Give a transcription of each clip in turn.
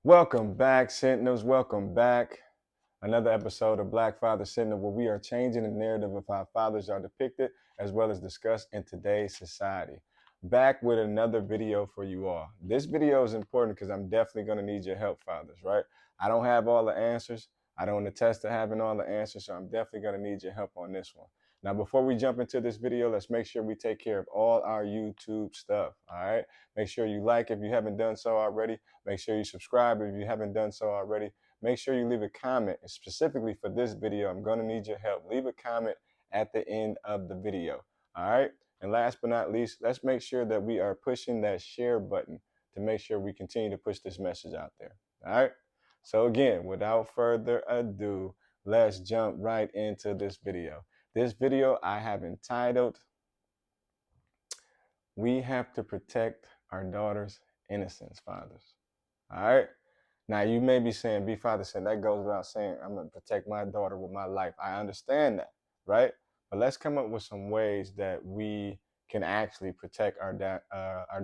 Welcome back, Sentinels. Welcome back. Another episode of Black Father Sentinel, where we are changing the narrative of how fathers are depicted as well as discussed in today's society. Back with another video for you all. This video is important because I'm definitely going to need your help, fathers, right? I don't have all the answers. I don't attest to having all the answers, so I'm definitely going to need your help on this one. Now, before we jump into this video, let's make sure we take care of all our YouTube stuff, all right? Make sure you like if you haven't done so already. Make sure you subscribe if you haven't done so already. Make sure you leave a comment. And specifically for this video, I'm going to need your help. Leave a comment at the end of the video, all right? And last but not least, let's make sure that we are pushing that share button to make sure we continue to push this message out there, all right? So again, without further ado, let's jump right into this video. This video I have entitled, "We Have to Protect Our Daughter's Innocence, Fathers." All right? Now, you may be saying, B Father said, that goes without saying, I'm going to protect my daughter with my life. I understand that, right? But let's come up with some ways that we can actually protect our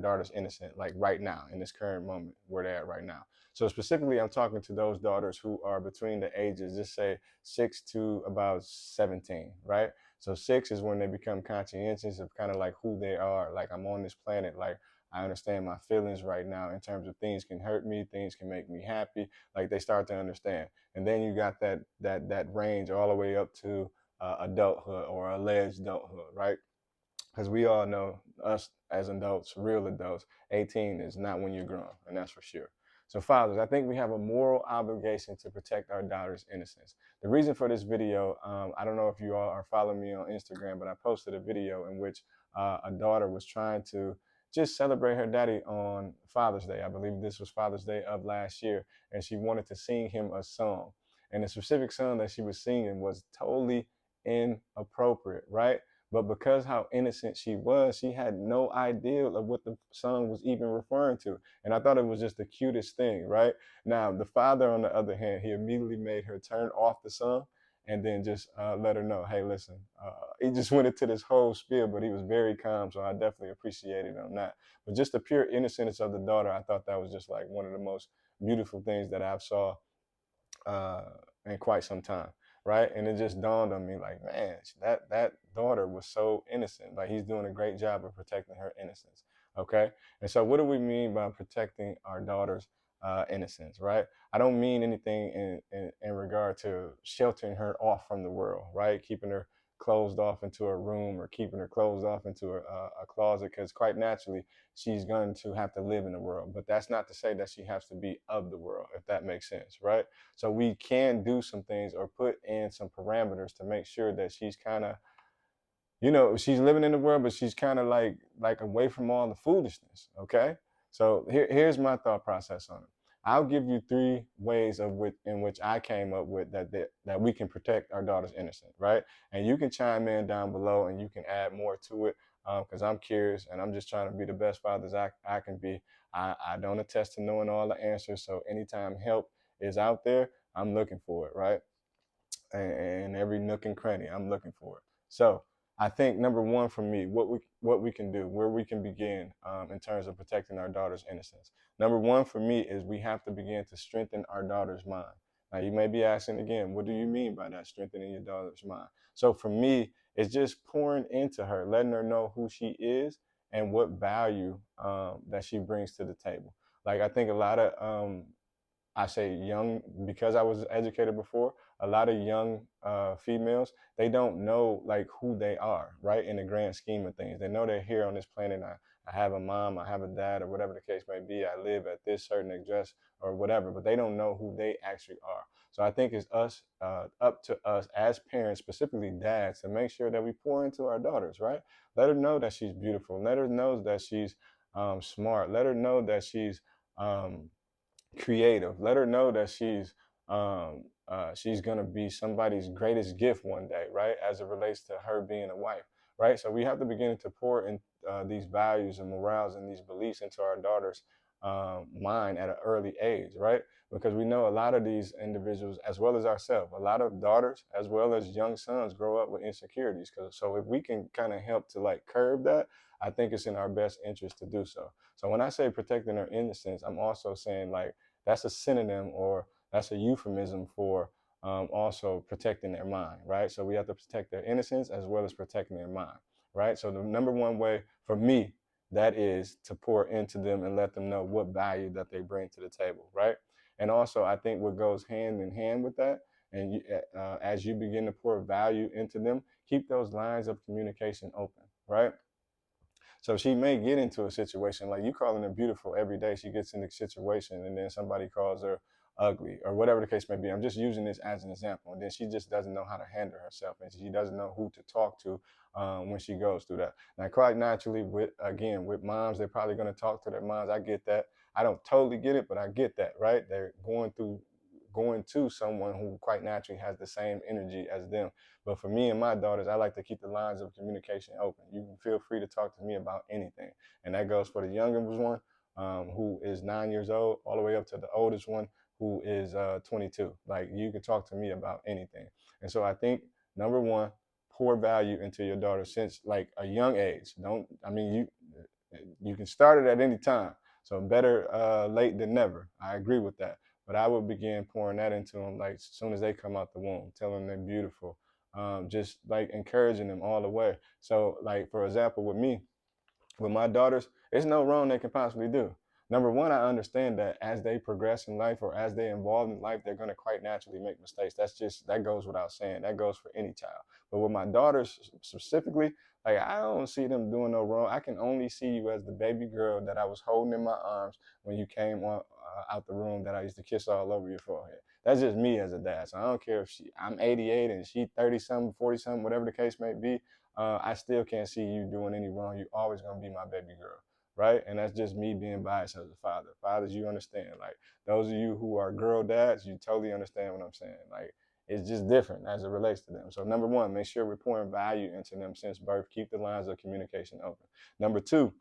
daughter's innocence, like right now, in this current moment where they're at right now. So specifically, I'm talking to those daughters who are between the ages, just say 6 to about 17, right? So 6 is when they become conscientious of kind of like who they are. Like, I'm on this planet, like, I understand my feelings right now in terms of things can hurt me, things can make me happy. Like, they start to understand. And then you got that range all the way up to adulthood or alleged adulthood, right? Because we all know, us as adults, real adults, 18 is not when you're grown, and that's for sure. So fathers, I think we have a moral obligation to protect our daughter's innocence. The reason for this video, I don't know if you all are following me on Instagram, but I posted a video in which a daughter was trying to just celebrate her daddy on Father's Day. I believe this was Father's Day of last year, and she wanted to sing him a song. And the specific song that she was singing was totally inappropriate, right? But because how innocent she was, she had no idea of what the song was even referring to. And I thought it was just the cutest thing, right? Now, the father, on the other hand, he immediately made her turn off the song and then just let her know, hey, listen, he just went into this whole spiel, but he was very calm, so I definitely appreciated him on that. But just the pure innocence of the daughter, I thought that was just like one of the most beautiful things that I've saw uh, in quite some time, right? And it just dawned on me, like, man, that daughter was so innocent. Like, he's doing a great job of protecting her innocence, okay? And so what do we mean by protecting our daughter's innocence, right? I don't mean anything in regard to sheltering her off from the world, right? Keeping her closed off into a room or keeping her closed off into a closet, because quite naturally she's going to have to live in the world. But that's not to say that she has to be of the world, if that makes sense, right? So we can do some things or put in some parameters to make sure that she's kind of, she's living in the world, but she's kind of like away from all the foolishness, okay? So here's my thought process on it. I'll give you 3 ways in which I came up with that we can protect our daughter's innocence, right? And you can chime in down below and you can add more to it, because I'm curious and I'm just trying to be the best father I can be. I don't attest to knowing all the answers, so anytime help is out there, I'm looking for it, right? And every nook and cranny, I'm looking for it. So I think number one for me, what we can do, where we can begin in terms of protecting our daughter's innocence. Number one for me is we have to begin to strengthen our daughter's mind. Now you may be asking again, what do you mean by that, strengthening your daughter's mind? So for me, it's just pouring into her, letting her know who she is and what value that she brings to the table. Like, I think a lot of I say young because I was educated before. A lot of young females, they don't know like who they are, right? In the grand scheme of things, they know they're here on this planet. I have a mom, I have a dad, or whatever the case may be. I live at this certain address or whatever, but they don't know who they actually are. So I think it's up to us as parents, specifically dads, to make sure that we pour into our daughters, right? Let her know that she's beautiful. Let her know that she's smart. Let her know that um, creative. Let her know that she's gonna be somebody's greatest gift one day, right? As it relates to her being a wife, right? So we have to begin to pour in these values and morals and these beliefs into our daughter's mind at an early age, right? Because we know a lot of these individuals, as well as ourselves, a lot of daughters as well as young sons grow up with insecurities. So if we can kind of help to like curb that, I think it's in our best interest to do so. So when I say protecting her innocence, I'm also saying like that's a synonym, or that's a euphemism for also protecting their mind, right? So we have to protect their innocence as well as protecting their mind, right? So the number one way for me, that is to pour into them and let them know what value that they bring to the table, right? And also, I think what goes hand in hand with that, and as you begin to pour value into them, keep those lines of communication open, right? So she may get into a situation like you calling her beautiful every day. She gets in a situation and then somebody calls her ugly or whatever the case may be. I'm just using this as an example. And then she just doesn't know how to handle herself, and she doesn't know who to talk to when she goes through that. Now, quite naturally, with moms, they're probably going to talk to their moms. I get that. I don't totally get it, but I get that, right? They're going to someone who quite naturally has the same energy as them. But for me and my daughters, I like to keep the lines of communication open. You can feel free to talk to me about anything. And that goes for the youngest one, who is 9 years old, all the way up to the oldest one, who is 22. Like, you can talk to me about anything. And so I think, number one, pour value into your daughter since like a young age. You can start it at any time. So better late than never. I agree with that. But I would begin pouring that into them like as soon as they come out the womb, telling them they're beautiful, just like encouraging them all the way. So, like, for example, with me, with my daughters, there's no wrong they can possibly do. Number one, I understand that as they progress in life or as they evolve in life, they're going to quite naturally make mistakes. That goes without saying. That goes for any child. But with my daughters specifically, like, I don't see them doing no wrong. I can only see you as the baby girl that I was holding in my arms when you came out the room, that I used to kiss all over your forehead. That's just me as a dad. So I don't care if I'm 88 and she 30 something, 40 something, whatever the case may be. I still can't see you doing any wrong. You're always gonna be my baby girl, right? And that's just me being biased as a father. Fathers, you understand. Like, those of you who are girl dads, you totally understand what I'm saying. Like, it's just different as it relates to them. So number one, make sure we're pouring value into them since birth. Keep the lines of communication open. Number two,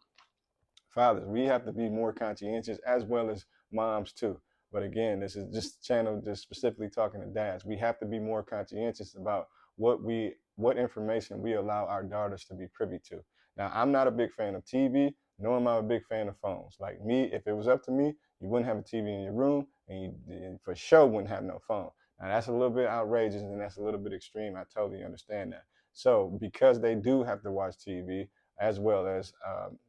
fathers, we have to be more conscientious, as well as moms too. But again, this is just channel just specifically talking to dads. We have to be more conscientious about what information we allow our daughters to be privy to. Now, I'm not a big fan of TV, nor am I a big fan of phones. Like me, if it was up to me, you wouldn't have a TV in your room, and you for sure wouldn't have no phone. Now, that's a little bit outrageous and that's a little bit extreme. I totally understand that. So because they do have to watch TV, as well as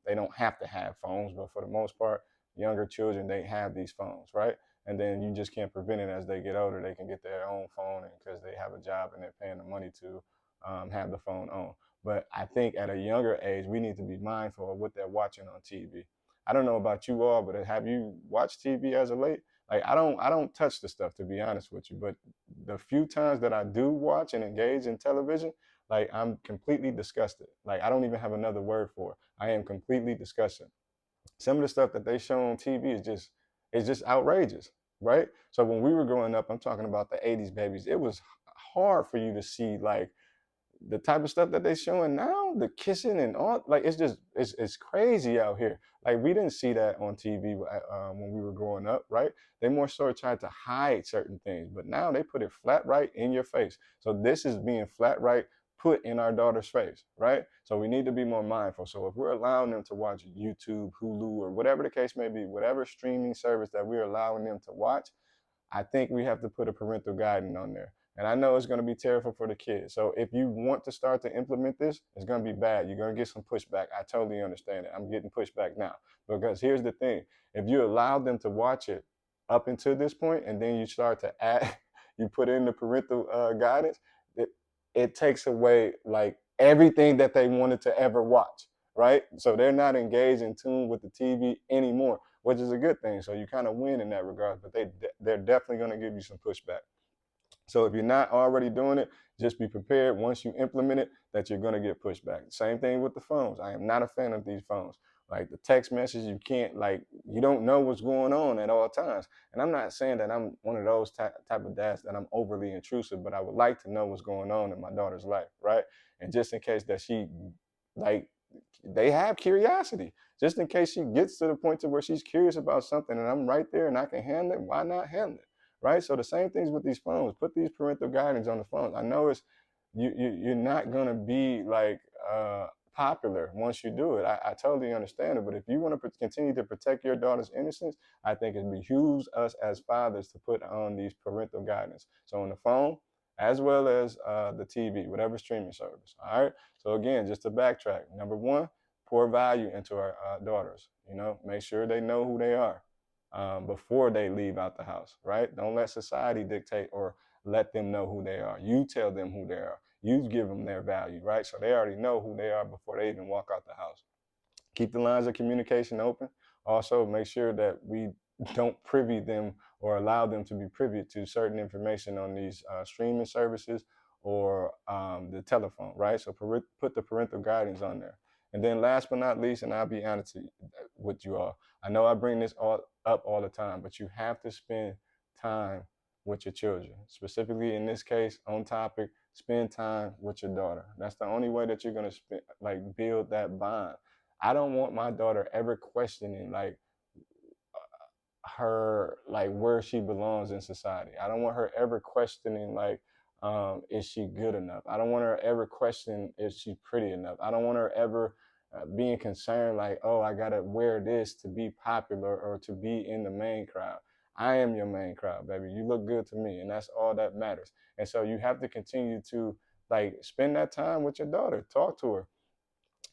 they don't have to have phones, but for the most part, younger children, they have these phones, right? And then you just can't prevent it. As they get older, they can get their own phone because they have a job and they're paying the money to have the phone on. But I think at a younger age, we need to be mindful of what they're watching on TV. I don't know about you all, but have you watched TV as of late? Like, I don't touch the stuff, to be honest with you. But the few times that I do watch and engage in television, like, I'm completely disgusted. Like, I don't even have another word for it. I am completely disgusted. Some of the stuff that they show on TV is just outrageous, right? So when we were growing up, I'm talking about the 80s babies, it was hard for you to see like the type of stuff that they showing now, the kissing and all, like, it's crazy out here. Like, we didn't see that on TV when we were growing up, right? They more so tried to hide certain things, but now they put it flat right in your face. So this is being flat right put in our daughter's face, right? So we need to be more mindful. So if we're allowing them to watch YouTube, Hulu, or whatever the case may be, whatever streaming service that we're allowing them to watch, I think we have to put a parental guidance on there. And I know it's going to be terrible for the kids. So if you want to start to implement this, it's going to be bad. You're going to get some pushback. I totally understand it. I'm getting pushback now. Because here's the thing. If you allow them to watch it up until this point, and then you start to add, you put in the parental guidance, it takes away like everything that they wanted to ever watch, right? So they're not engaged in tune with the TV anymore, which is a good thing. So you kind of win in that regard, but they're definitely going to give you some pushback. So if you're not already doing it, just be prepared once you implement it that you're going to get pushback. Same thing with the phones. I am not a fan of these phones. Like the text message, you don't know what's going on at all times. And I'm not saying that I'm one of those type of dads that I'm overly intrusive, but I would like to know what's going on in my daughter's life, right? And just in case that they have curiosity. Just in case she gets to the point to where she's curious about something and I'm right there and I can handle it, why not handle it? Right? So the same things with these phones. Put these parental guidance on the phones. I know you're not gonna be like popular once you do it. I totally understand it. But if you want to continue to protect your daughter's innocence, I think it behooves us as fathers to put on these parental guidance. So on the phone, as well as the TV, whatever streaming service. All right. So again, just to backtrack, number one, pour value into our daughters. You know, make sure they know who they are before they leave out the house. Right. Don't let society dictate or let them know who they are. You tell them who they are. You give them their value. Right. So they already know who they are before they even walk out the house. Keep the lines of communication open. Also, make sure that we don't privy them or allow them to be privy to certain information on these streaming services or the telephone, right? So put the parental guidance on there. And then last but not least, and I'll be honest with you all, I know I bring this all up all the time, but you have to spend time with your children. Specifically in this case, on topic, spend time with your daughter. That's the only way that you're gonna build that bond. I don't want my daughter ever questioning her where she belongs in society. I don't want her ever questioning is she good enough? I don't want her ever question if she's pretty enough. I don't want her ever being concerned oh, I gotta wear this to be popular or to be in the main crowd. I am your main crowd, baby. You look good to me, and that's all that matters. And so you have to continue to spend that time with your daughter. Talk to her.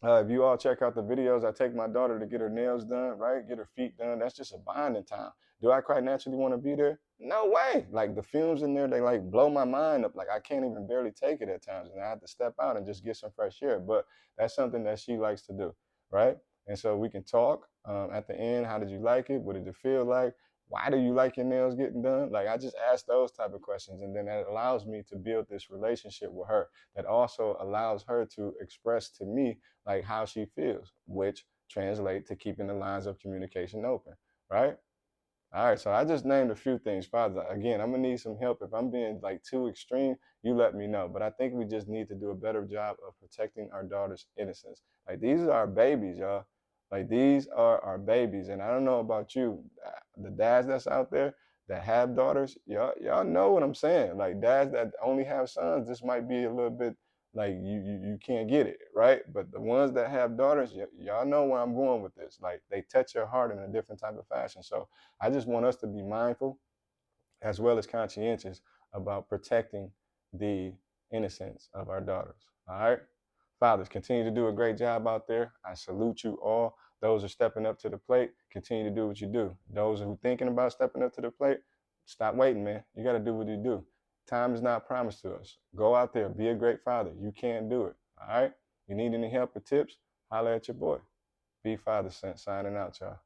If you all check out the videos, I take my daughter to get her nails done, right? Get her feet done. That's just a bonding time. Do I quite naturally want to be there? No way. Like the fumes in there, they blow my mind up. Like I can't even barely take it at times. And I have to step out and just get some fresh air. But that's something that she likes to do, right? And so we can talk at the end. How did you like it? What did it feel like? Why do you like your nails getting done? I just ask those type of questions. And then that allows me to build this relationship with her that also allows her to express to me how she feels, which translate to keeping the lines of communication open, right? All right, so I just named a few things. Father, again, I'm gonna need some help. If I'm being too extreme, you let me know. But I think we just need to do a better job of protecting our daughter's innocence. These are our babies, y'all. These are our babies. And I don't know about you, the dads that's out there that have daughters, y'all know what I'm saying. Dads that only have sons, this might be a little bit you can't get it, right? But the ones that have daughters, y'all know where I'm going with this. They touch your heart in a different type of fashion. So I just want us to be mindful as well as conscientious about protecting the innocence of our daughters. All right? Fathers, continue to do a great job out there. I salute you all. Those who are stepping up to the plate, continue to do what you do. Those who are thinking about stepping up to the plate, stop waiting, man. You got to do what you do. Time is not promised to us. Go out there, be a great father. You can do it. All right? You need any help or tips? Holler at your boy. Be Father Sent, signing out, y'all.